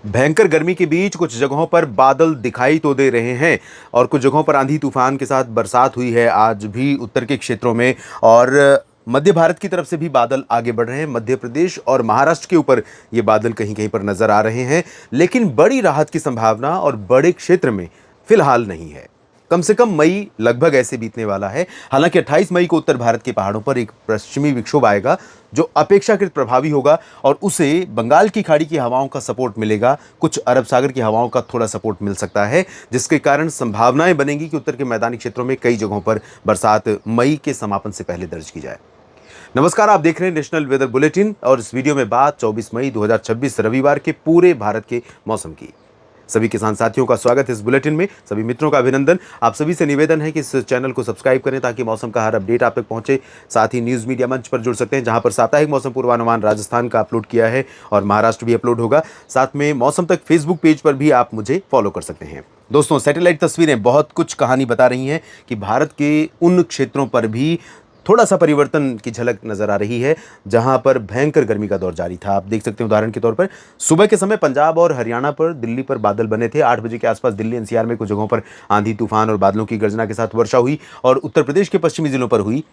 भयंकर गर्मी के बीच कुछ जगहों पर बादल दिखाई तो दे रहे हैं और कुछ जगहों पर आंधी तूफान के साथ बरसात हुई है आज भी उत्तर के क्षेत्रों में। और मध्य भारत की तरफ से भी बादल आगे बढ़ रहे हैं। मध्य प्रदेश और महाराष्ट्र के ऊपर ये बादल कहीं कहीं पर नजर आ रहे हैं, लेकिन बड़ी राहत की संभावना और बड़े क्षेत्र में फिलहाल नहीं है। कम से कम मई लगभग ऐसे बीतने वाला है। हालांकि 28 मई को उत्तर भारत के पहाड़ों पर एक पश्चिमी विक्षोभ आएगा जो अपेक्षाकृत प्रभावी होगा और उसे बंगाल की खाड़ी की हवाओं का सपोर्ट मिलेगा, कुछ अरब सागर की हवाओं का थोड़ा सपोर्ट मिल सकता है, जिसके कारण संभावनाएं बनेगी कि उत्तर के मैदानी क्षेत्रों में कई जगहों पर बरसात मई के समापन से पहले दर्ज की जाए। नमस्कार, आप देख रहे हैं नेशनल वेदर बुलेटिन और इस वीडियो में बात 24 मई 2026 रविवार के पूरे भारत के मौसम की। सभी किसान साथियों का स्वागत है इस बुलेटिन में। सभी मित्रों का अभिनंदन। आप सभी से निवेदन है कि इस चैनल को सब्सक्राइब करें ताकि मौसम का हर अपडेट आप तक पहुंचे। साथ ही न्यूज़ मीडिया मंच पर जुड़ सकते हैं जहां पर साप्ताहिक मौसम पूर्वानुमान राजस्थान का अपलोड किया है और महाराष्ट्र भी अपलोड होगा। साथ में मौसम तक फेसबुक पेज पर भी आप मुझे फॉलो कर सकते हैं। दोस्तों, सैटेलाइट तस्वीरें बहुत कुछ कहानी बता रही हैं कि भारत के उन क्षेत्रों पर भी थोड़ा सा परिवर्तन की झलक नजर आ रही है जहां पर भयंकर गर्मी का दौर जारी था। आप देख सकते हैं उदाहरण के तौर पर सुबह के समय पंजाब और हरियाणा पर, दिल्ली पर बादल बने थे। 8 बजे के आसपास दिल्ली एनसीआर में कुछ जगहों पर आंधी तूफान और बादलों की गर्जना के साथ वर्षा हुई और उत्तर प्रदेश के पश्चिमी जिलों पर हुई।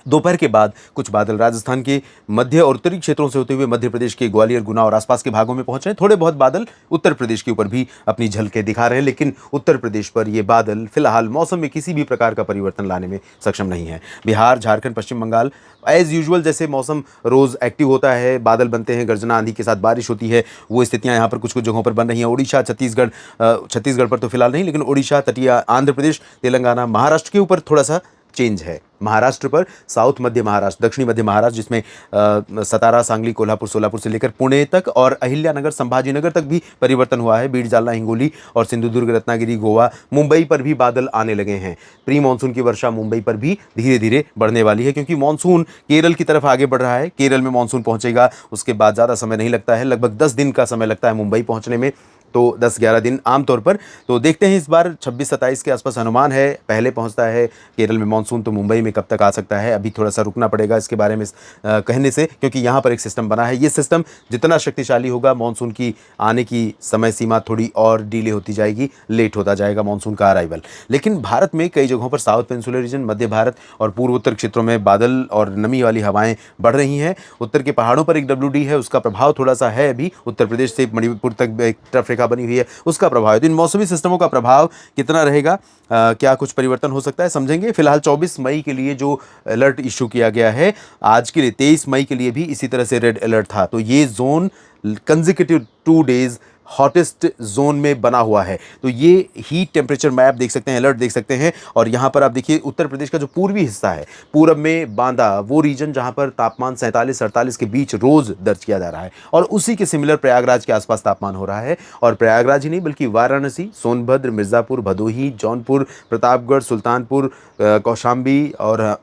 दोपहर के बाद कुछ बादल राजस्थान के मध्य और उत्तरी क्षेत्रों से होते हुए मध्य प्रदेश के ग्वालियर, गुना और आसपास के भागों में पहुंच रहे हैं। थोड़े बहुत बादल उत्तर प्रदेश के ऊपर भी अपनी झलकें दिखा रहे हैं, लेकिन उत्तर प्रदेश पर ये बादल फिलहाल मौसम में किसी भी प्रकार का परिवर्तन लाने में सक्षम नहीं है। बिहार, झारखंड, पश्चिम बंगाल एज यूजुअल जैसे मौसम रोज एक्टिव होता है, बादल बनते हैं, गर्जना आंधी के साथ बारिश होती है, वो स्थितियां यहाँ पर कुछ कुछ जगहों पर बन रही हैं। उड़ीसा, छत्तीसगढ़ पर तो फिलहाल नहीं, लेकिन उड़ीसा, तटीय आंध्र प्रदेश, तेलंगाना, महाराष्ट्र के ऊपर थोड़ा सा चेंज है। महाराष्ट्र पर साउथ मध्य महाराष्ट्र, दक्षिणी मध्य महाराष्ट्र जिसमें सतारा, सांगली, कोल्हापुर, सोलापुर से लेकर पुणे तक और अहिल्यानगर, संभाजीनगर तक भी परिवर्तन हुआ है। बीड, जालना, हिंगोली और सिंधुदुर्ग, रत्नागिरी, गोवा, मुंबई पर भी बादल आने लगे हैं। प्री मानसून की वर्षा मुंबई पर भी धीरे धीरे बढ़ने वाली है क्योंकि मानसून केरल की तरफ आगे बढ़ रहा है। केरल में मानसून पहुंचेगा, उसके बाद ज़्यादा समय नहीं लगता है, लगभग 10 दिन का समय लगता है मुंबई पहुंचने में, तो 10-11 दिन आमतौर पर। तो देखते हैं इस बार 26-27 के आसपास अनुमान है पहले पहुंचता है केरल में मानसून, तो मुंबई में कब तक आ सकता है अभी थोड़ा सा रुकना पड़ेगा इसके बारे में कहने से, क्योंकि यहाँ पर एक सिस्टम बना है। ये सिस्टम जितना शक्तिशाली होगा मानसून की आने की समय सीमा थोड़ी और डिले होती जाएगी, लेट होता जाएगा मानसून का अराइवल। लेकिन भारत में कई जगहों पर साउथ पेनिनसुलर रीजन, मध्य भारत और पूर्वोत्तर क्षेत्रों में बादल और नमी वाली हवाएं बढ़ रही हैं। उत्तर के पहाड़ों पर एक WD है, उसका प्रभाव थोड़ा सा है अभी। उत्तर प्रदेश से मणिपुर तक एक तरफ रेखा बनी हुई है, उसका प्रभाव है। तो इन मौसमी सिस्टमों का प्रभाव कितना रहेगा, क्या कुछ परिवर्तन हो सकता है, समझेंगे। फिलहाल 24 मई के लिए जो अलर्ट इशू किया गया है, आज के लिए 23 मई के लिए भी इसी तरह से रेड अलर्ट था। तो ये zone consecutive 2 days hottest zone में बना हुआ है। तो ये हीट टेम्परेचर मैप देख सकते हैं, अलर्ट देख सकते हैं। और यहाँ पर आप देखिए उत्तर प्रदेश का जो पूर्वी हिस्सा है, पूरब में बांदा, वो रीजन जहाँ पर तापमान 47-48 के बीच रोज दर्ज किया जा रहा है और उसी के सिमिलर प्रयागराज के आसपास तापमान हो रहा है। और प्रयागराज ही नहीं बल्कि वाराणसी, सोनभद्र, मिर्ज़ापुर, भदोही, जौनपुर, प्रतापगढ़, सुल्तानपुर, कौशाम्बी और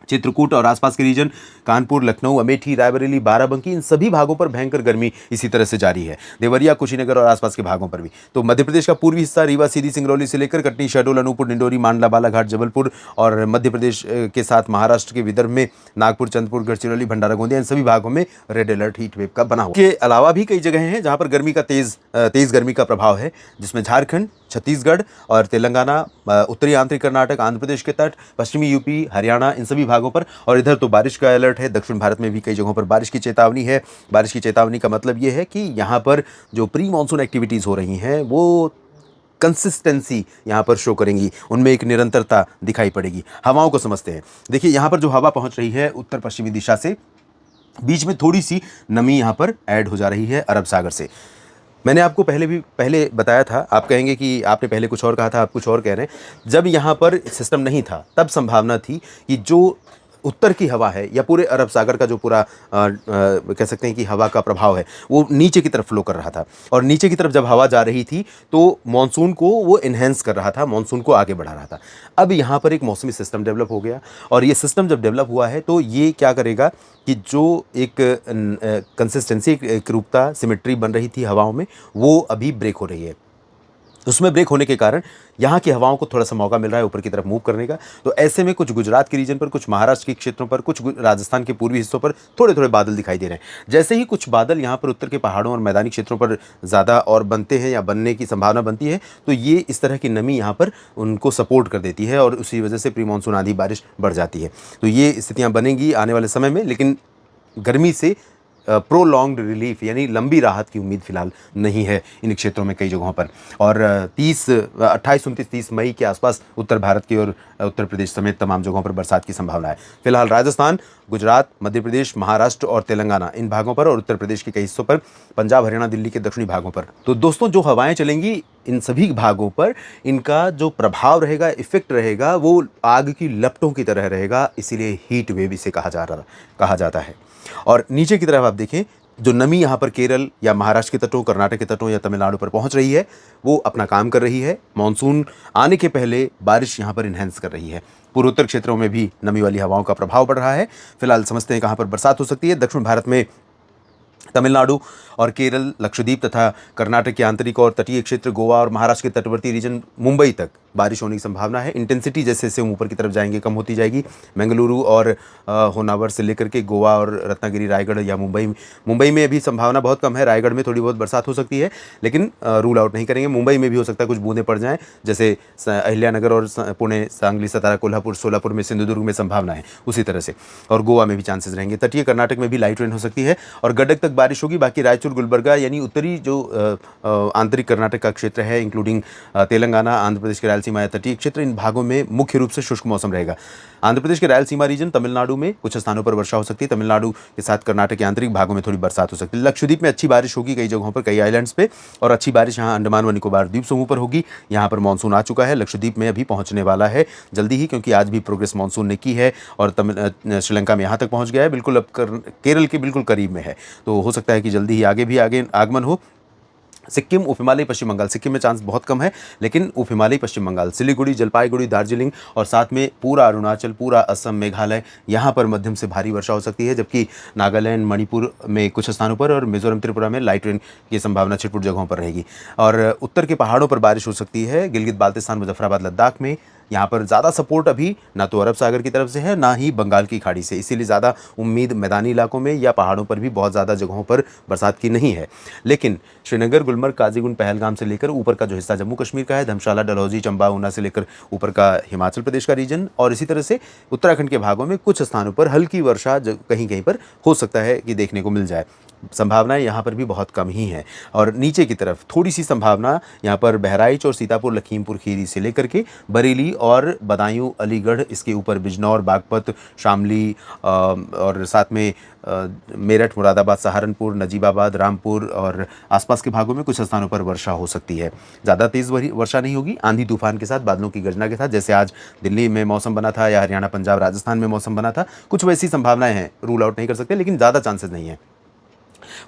चित्रकूट और आसपास के रीजन, कानपुर, लखनऊ, अमेठी, रायबरेली, बाराबंकी, इन सभी भागों पर भयंकर गर्मी इसी तरह से जारी है। देवरिया, कुशीनगर और आसपास के भागों पर भी। तो मध्य प्रदेश का पूर्वी हिस्सा रीवा, सीधी, सिंगरौली से लेकर कटनी, शहडोल, अनूपपुर, डिंडोरी, मांडला, बालाघाट, जबलपुर और मध्य प्रदेश के साथ महाराष्ट्र के विदर्भ में नागपुर, चंद्रपुर, गढ़चिरौली, भंडारा, गोंदिया, इन सभी भागों में रेड अलर्ट हीट वेव का बना हुआ। के अलावा भी कई जगह हैं जहां पर गर्मी का तेज गर्मी का प्रभाव है, जिसमें झारखंड, छत्तीसगढ़ और तेलंगाना, उत्तरी आंतरिक कर्नाटक, आंध्र प्रदेश के तट, पश्चिमी यूपी, हरियाणा, इन सभी भागों पर। और इधर तो बारिश का अलर्ट है। दक्षिण भारत में भी कई जगहों पर बारिश की चेतावनी है। बारिश की चेतावनी का मतलब ये है कि यहाँ पर जो प्री मानसून एक्टिविटीज़ हो रही हैं वो कंसिस्टेंसी यहाँ पर शो करेंगी, उनमें एक निरंतरता दिखाई पड़ेगी। हवाओं को समझते हैं। देखिए यहाँ पर जो हवा पहुँच रही है उत्तर पश्चिमी दिशा से, बीच में थोड़ी सी नमी यहाँ पर ऐड हो जा रही है अरब सागर से। मैंने आपको पहले बताया था, आप कहेंगे कि आपने पहले कुछ और कहा था, आप कुछ और कह रहे हैं। जब यहाँ पर सिस्टम नहीं था तब संभावना थी कि जो उत्तर की हवा है या पूरे अरब सागर का जो पूरा कह सकते हैं कि हवा का प्रभाव है वो नीचे की तरफ फ्लो कर रहा था और नीचे की तरफ जब हवा जा रही थी तो मॉनसून को वो इन्हेंस कर रहा था, मॉनसून को आगे बढ़ा रहा था। अब यहाँ पर एक मौसमी सिस्टम डेवलप हो गया और ये सिस्टम जब डेवलप हुआ है तो ये क्या करेगा कि जो एक कंसिस्टेंसी, एक रूपता, सिमेट्री बन रही थी हवाओं में, वो अभी ब्रेक हो रही है। उसमें ब्रेक होने के कारण यहाँ की हवाओं को थोड़ा-सा मौका मिल रहा है ऊपर की तरफ मूव करने का। तो ऐसे में कुछ गुजरात के रीजन पर, कुछ महाराष्ट्र के क्षेत्रों पर, कुछ राजस्थान के पूर्वी हिस्सों पर थोड़े-थोड़े बादल दिखाई दे रहे हैं। जैसे ही कुछ बादल यहाँ पर उत्तर के पहाड़ों और मैदानी क्षेत्रों पर ज़्यादा और बनते हैं या बनने की संभावना बनती है, तो ये इस तरह की नमी यहाँ पर उनको सपोर्ट कर देती है और उसी वजह से प्री मानसून आंधी बारिश बढ़ जाती है। तो ये स्थितियाँ बनेंगी आने वाले समय में, लेकिन गर्मी से प्रोलॉन्ग्ड रिलीफ यानी लंबी राहत की उम्मीद फिलहाल नहीं है इन क्षेत्रों में कई जगहों पर। और 28, 29, 30 मई के आसपास उत्तर भारत की और उत्तर प्रदेश समेत तमाम जगहों पर बरसात की संभावना है। फिलहाल राजस्थान, गुजरात, मध्य प्रदेश, महाराष्ट्र और तेलंगाना इन भागों पर, और उत्तर प्रदेश के कई हिस्सों पर, पंजाब, हरियाणा, दिल्ली के दक्षिणी भागों पर। तो दोस्तों, जो हवाएं चलेंगी इन सभी भागों पर, इनका जो प्रभाव रहेगा, इफेक्ट रहेगा, वो आग की लपटों की तरह रहेगा। इसीलिए हीट वेव इसे कहा जाता है। और नीचे की तरफ आप देखें, जो नमी यहाँ पर केरल या महाराष्ट्र के तटों, कर्नाटक के तटों या तमिलनाडु पर पहुँच रही है, वो अपना काम कर रही है। मानसून आने के पहले बारिश यहाँ पर इन्हेंस कर रही है। पूर्वोत्तर क्षेत्रों में भी नमी वाली हवाओं का प्रभाव बढ़ रहा है। फिलहाल समझते हैं कहाँ पर बरसात हो सकती है। दक्षिण भारत में तमिलनाडु और केरल, लक्षद्वीप तथा कर्नाटक के आंतरिक और तटीय क्षेत्र, गोवा और महाराष्ट्र के तटवर्ती रीजन, मुंबई तक बारिश होने की संभावना है। इंटेंसिटी जैसे जैसे हम ऊपर की तरफ जाएंगे कम होती जाएगी। बेंगलुरु और होनावर से लेकर के गोवा और रत्नागिरी, रायगढ़ या मुंबई में अभी संभावना बहुत कम है। रायगढ़ में थोड़ी बहुत बरसात हो सकती है, लेकिन रूल आउट नहीं करेंगे। मुंबई में भी हो सकता है कुछ बूंदें पड़ जाएं, जैसे अहिल्यानगर और पुणे, सांगली, सतारा, कोल्हापुर, सोलापुर में, सिंधुदुर्ग में संभावना है उसी तरह से। और गोवा में भी चांसेस रहेंगे। तटीय कर्नाटक में भी लाइट रेन हो सकती है और गडक तक बारिश होगी। बाकी रायचूर, गुलबर्गा यानी उत्तरी जो आंतरिक कर्नाटक का क्षेत्र है, इंक्लूडिंग तेलंगाना, आंध्र प्रदेश के रायलसीमा या तटीय क्षेत्र, इन भागों में मुख्य रूप से शुष्क मौसम रहेगा। आंध्र प्रदेश के रायलसीमा रीजन, तमिलनाडु में कुछ स्थानों पर वर्षा हो सकती है। तमिलनाडु के साथ कर्नाटक के आंतरिक भागों में थोड़ी बरसात हो सकती है। लक्षद्वीप में अच्छी बारिश होगी कई जगहों पर, कई आइलैंड्स पे, और अच्छी बारिश यहाँ अंडमान व निकोबार द्वीप समूह पर होगी। यहाँ पर मानसून आ चुका है, लक्षद्वीप में अभी पहुँचने वाला है जल्दी ही, क्योंकि आज भी प्रोग्रेस मानसून ने की है और श्रीलंका में यहाँ तक पहुँच गया है, बिल्कुल अब केरल के बिल्कुल करीब में है। तो हो सकता है कि जल्दी ही आगे आगमन हो। सिक्किम, उप हिमालय, पश्चिम बंगाल, सिक्किम में चांस बहुत कम है, लेकिन उप हिमालय, पश्चिम बंगाल, सिलीगुड़ी, जलपाईगुड़ी, दार्जिलिंग और साथ में पूरा अरुणाचल, पूरा असम, मेघालय, यहाँ पर मध्यम से भारी वर्षा हो सकती है। जबकि नागालैंड, मणिपुर में कुछ स्थानों पर और मिजोरम, त्रिपुरा में लाइट रेन की संभावना छिटपुट जगहों पर रहेगी। और उत्तर के पहाड़ों पर बारिश हो सकती है, गिलगित बाल्टिस्तान, मुजफ्फराबाद, लद्दाख में। यहाँ पर ज़्यादा सपोर्ट अभी ना तो अरब सागर की तरफ से है, ना ही बंगाल की खाड़ी से, इसीलिए ज़्यादा उम्मीद मैदानी इलाकों में या पहाड़ों पर भी बहुत ज़्यादा जगहों पर बरसात की नहीं है। लेकिन श्रीनगर, गुलमर्ग, काजीगुंड, पहलगाम से लेकर ऊपर का जो हिस्सा जम्मू कश्मीर का है, धर्मशाला, डलहौजी, चंबा, ऊना से लेकर ऊपर का हिमाचल प्रदेश का रीजन, और इसी तरह से उत्तराखंड के भागों में कुछ स्थानों पर हल्की वर्षा कहीं कहीं पर हो सकता है कि देखने को मिल जाए। संभावनाएं यहाँ पर भी बहुत कम ही हैं। और नीचे की तरफ थोड़ी सी संभावना यहाँ पर बहराइच और सीतापुर, लखीमपुर खीरी से लेकर के बरेली और बदायूं, अलीगढ़, इसके ऊपर बिजनौर, बागपत, शामली और साथ में मेरठ, मुरादाबाद, सहारनपुर, नजीबाबाद, रामपुर और आसपास के भागों में कुछ स्थानों पर वर्षा हो सकती है। ज़्यादा तेज़ वर्षा नहीं होगी, आंधी तूफान के साथ, बादलों की गर्जना के साथ, जैसे आज दिल्ली में मौसम बना था या हरियाणा, पंजाब, राजस्थान में मौसम बना था, कुछ वैसी संभावनाएं हैं। रूल आउट नहीं कर सकते, लेकिन ज़्यादा चांसेस नहीं है।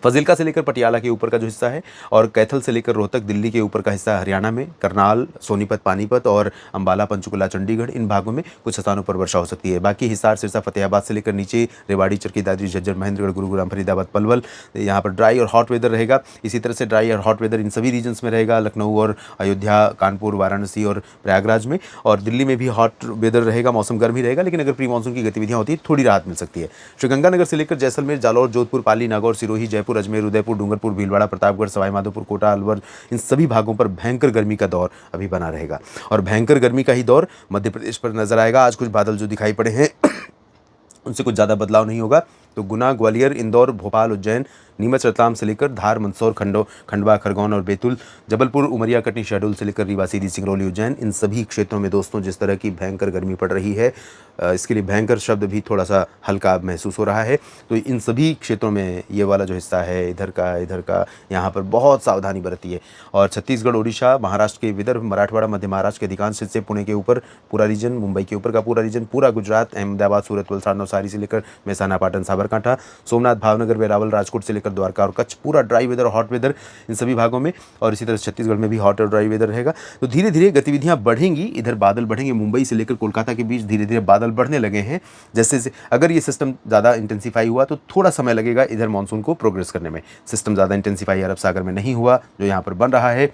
फजील्का से लेकर पटियाला के ऊपर का जो हिस्सा है और कैथल से लेकर रोहतक, दिल्ली के ऊपर का हिस्सा हरियाणा में, करनाल, सोनीपत, पानीपत और अंबाला, पंचकुला, चंडीगढ़, इन भागों में कुछ स्थानों पर वर्षा हो सकती है। बाकी हिसार, सिरसा, फतेहाबाद से लेकर नीचे रेवाड़ी, चरखी दादरी, झज्जर, महेंद्रगढ़, गुरुग्राम, फरीदाबाद, पलवल, यहाँ पर ड्राई और हॉट वेदर रहेगा। इसी तरह से ड्राई और हॉट वेदर इन सभी रीजन्स में रहेगा, लखनऊ और अयोध्या, कानपुर, वाराणसी और प्रयागराज में। और दिल्ली में भी हॉट वेदर रहेगा, मौसम गर्म ही रहेगा, लेकिन अगर प्री मानसून की गतिविधियाँ होती है थोड़ी राहत मिल सकती है। श्रीगंगानगर से लेकर जैसलमेर, जालौर, जोधपुर, पाली, नागौर, सिरोही, जयपुर, अजमेर, उदयपुर, डूंगरपुर, भीलवाड़ा, प्रतापगढ़, सवाईमाधोपुर, कोटा, अलवर, इन सभी भागों पर भयंकर गर्मी का दौर अभी बना रहेगा। और भयंकर गर्मी का ही दौर मध्य प्रदेश पर नजर आएगा। आज कुछ बादल जो दिखाई पड़े हैं उनसे कुछ ज़्यादा बदलाव नहीं होगा। तो गुना, ग्वालियर, इंदौर, भोपाल, उज्जैन, नीमच, रतलाम से लेकर धार, मंदसौर, खंडवा, खरगोन और बैतूल, जबलपुर, उमरिया, कटनी, शहडोल से लेकर रीवा, सीधी, सिंगरौली, उज्जैन, इन सभी क्षेत्रों में दोस्तों जिस तरह की भयंकर गर्मी पड़ रही है, इसके लिए भयंकर शब्द भी थोड़ा सा हल्का महसूस हो रहा है। तो इन सभी क्षेत्रों में ये वाला जो हिस्सा है इधर का यहाँ पर बहुत सावधानी बरतिए। और छत्तीसगढ़, उड़ीसा, महाराष्ट्र के विदर्भ, मराठवाड़ा, मध्य महाराष्ट्र के अधिकांश हिस्से, पुणे के ऊपर पूरा रीजन, मुंबई के ऊपर का पूरा रीजन, पूरा गुजरात, अहमदाबाद, सूरत, वलसाड़, नवसारी से लेकर मेहसाना, पाटन, साबरकांठा, सोमनाथ, भावनगर, वेरावल, राजकोट से लेकर द्वारका और कच्छ, पूरा ड्राई वेदर, हॉट वेदर इन सभी भागों में। और इसी तरह छत्तीसगढ़ में भी हॉट और ड्राई वेदर रहेगा। तो धीरे धीरे गतिविधियां बढ़ेंगी, इधर बादल बढ़ेंगे, मुंबई से लेकर कोलकाता के बीच धीरे धीरे बादल बढ़ने लगे हैं। जैसे अगर ये सिस्टम ज़्यादा इंटेंसीफाई हुआ तो थोड़ा समय लगेगा इधर मानसून को प्रोग्रेस करने में। सिस्टम ज़्यादा इंटेंसीफाई अरब सागर में नहीं हुआ जो यहाँ पर बन रहा है,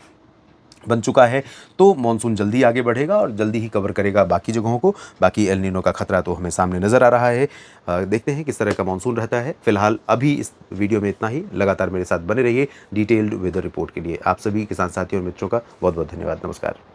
बन चुका है, तो मॉनसून जल्दी आगे बढ़ेगा और जल्दी ही कवर करेगा बाकी जगहों को। बाकी एल नीनो का खतरा तो हमें सामने नज़र आ रहा है। देखते हैं किस तरह का मॉनसून रहता है। फिलहाल अभी इस वीडियो में इतना ही। लगातार मेरे साथ बने रहिए डिटेल्ड वेदर रिपोर्ट के लिए। आप सभी किसान साथियों और मित्रों का बहुत बहुत धन्यवाद। नमस्कार।